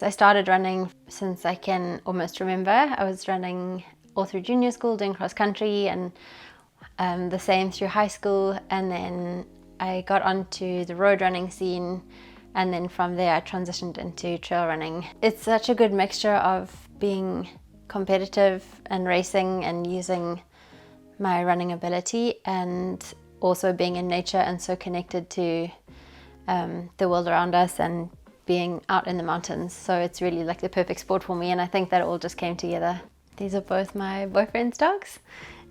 I started running since I can almost remember. I was running all through junior school, doing cross country, and the same through high school, and then I got onto the road running scene, and then from there I transitioned into trail running. It's such a good mixture of being competitive and racing and using my running ability, and also being in nature and so connected to the world around us and being out in the mountains. So it's really like the perfect sport for me, and I think that all just came together. These are both my boyfriend's dogs,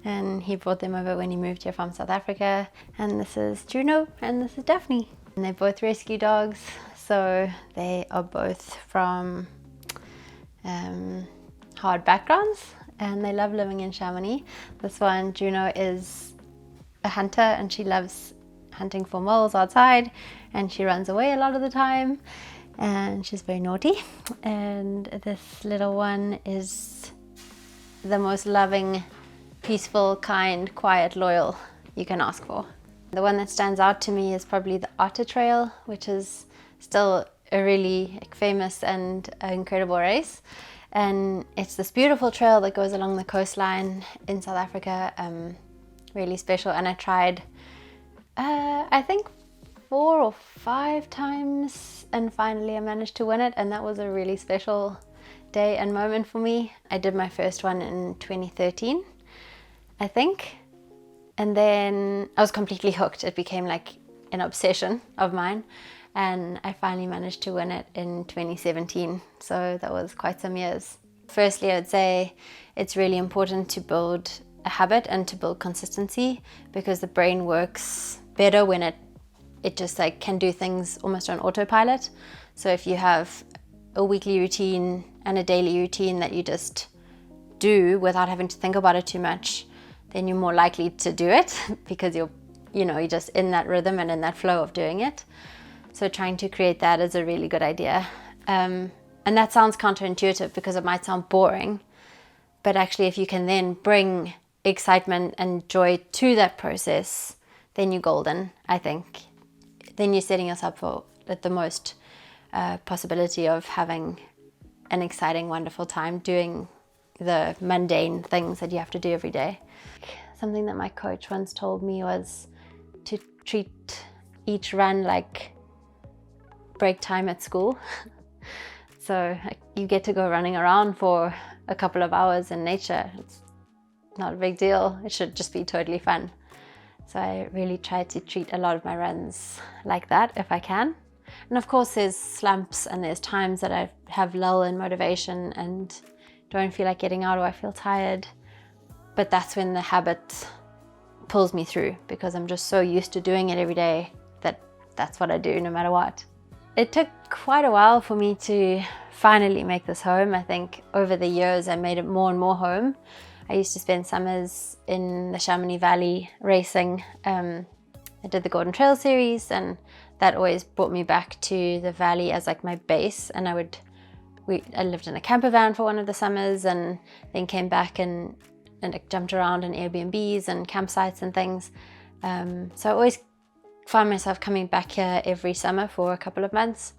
and he brought them over when he moved here from South Africa. And this is Juno and this is Daphne. And they're both rescue dogs, so they are both from hard backgrounds, and they love living in Chamonix. This one, Juno, is a hunter, and she loves hunting for moles outside, and she runs away a lot of the time, and she's very naughty. And this little one is the most loving, peaceful, kind, quiet, loyal you can ask for. The one that stands out to me is probably the Otter Trail, which is still a really famous and incredible race. And it's this beautiful trail that goes along the coastline in South Africa, really special. And I tried, I think 4 or 5 times, and finally I managed to win it, and that was a really special day and moment for me. I did my first one in 2013, I think, and then I was completely hooked. It became like an obsession of mine, and I finally managed to win it in 2017, so that was quite some years. Firstly, I would say it's really important to build a habit and to build consistency, because the brain works better when it just like can do things almost on autopilot. So if you have a weekly routine and a daily routine that you just do without having to think about it too much, then you're more likely to do it because you're just in that rhythm and in that flow of doing it. So trying to create that is a really good idea. And that sounds counterintuitive because it might sound boring, but actually if you can then bring excitement and joy to that process, then you're golden, I think. Then you're setting yourself up for the most possibility of having an exciting, wonderful time doing the mundane things that you have to do every day. Something that my coach once told me was to treat each run like break time at school. So you get to go running around for a couple of hours in nature. It's not a big deal. It should just be totally fun. So I really try to treat a lot of my runs like that if I can. And of course there's slumps and there's times that I have lull in motivation and don't feel like getting out, or I feel tired. But that's when the habit pulls me through, because I'm just so used to doing it every day that that's what I do no matter what. It took quite a while for me to finally make this home. I think over the years I made it more and more home. I used to spend summers in the Chamonix Valley racing. I did the Golden Trail series, and that always brought me back to the valley as like my base. And I lived in a camper van for one of the summers, and then came back and jumped around in Airbnbs and campsites and things. So I always found myself coming back here every summer for a couple of months.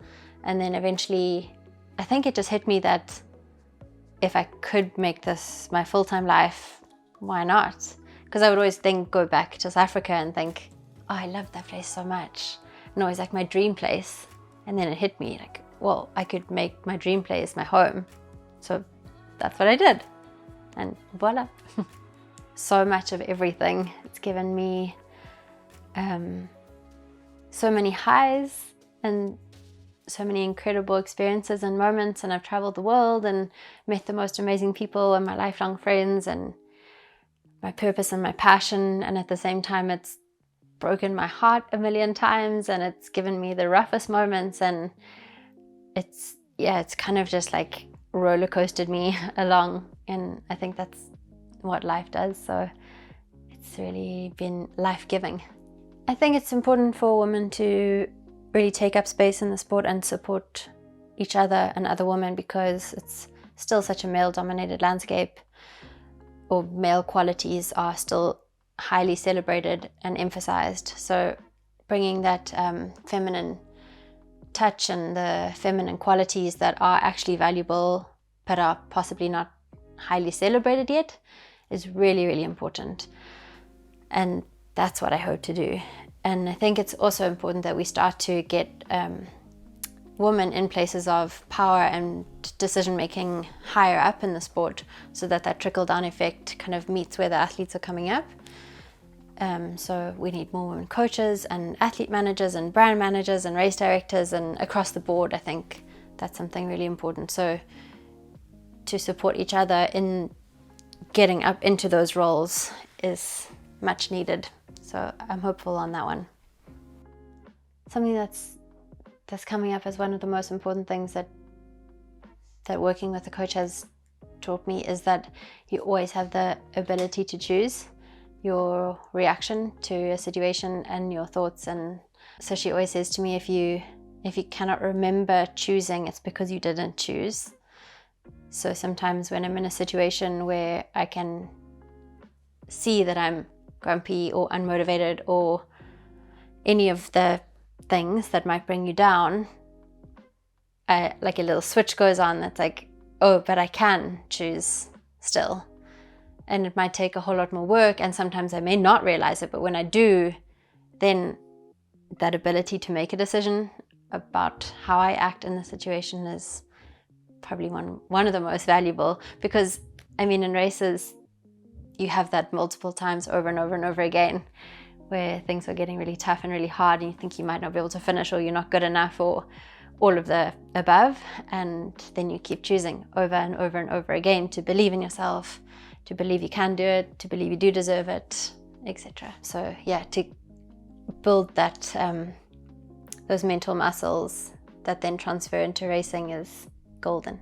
And then eventually, I think it just hit me that if I could make this my full-time life, why not? Because I would always go back to South Africa and think, oh, I love that place so much. And always like my dream place. And then it hit me like, well, I could make my dream place my home. So that's what I did. And voila. So much of everything. It's given me so many highs and so many incredible experiences and moments, and I've traveled the world and met the most amazing people and my lifelong friends and my purpose and my passion. And at the same time, it's broken my heart a million times, and it's given me the roughest moments, and it's kind of just like roller coastered me along, and I think that's what life does. So it's really been life-giving. I think it's important for women to really take up space in the sport and support each other and other women, because it's still such a male-dominated landscape, or male qualities are still highly celebrated and emphasized. So bringing that feminine touch and the feminine qualities that are actually valuable but are possibly not highly celebrated yet is really, really important. And that's what I hope to do. And I think it's also important that we start to get women in places of power and decision making higher up in the sport, so that that trickle down effect kind of meets where the athletes are coming up. So we need more women coaches and athlete managers and brand managers and race directors, and across the board I think that's something really important. So to support each other in getting up into those roles is much needed. So I'm hopeful on that one. Something that's coming up as one of the most important things that working with a coach has taught me is that you always have the ability to choose your reaction to a situation and your thoughts. And so she always says to me, if you cannot remember choosing, it's because you didn't choose. So sometimes when I'm in a situation where I can see that I'm grumpy or unmotivated or any of the things that might bring you down, like a little switch goes on that's like, oh, but I can choose still. And it might take a whole lot more work, and sometimes I may not realize it, but when I do, then that ability to make a decision about how I act in the situation is probably one of the most valuable. Because I mean, in races you have that multiple times over and over and over again, where things are getting really tough and really hard and you think you might not be able to finish, or you're not good enough, or all of the above, and then you keep choosing over and over and over again to believe in yourself, to believe you can do it, to believe you do deserve it, etc. So yeah, to build that those mental muscles that then transfer into racing is golden.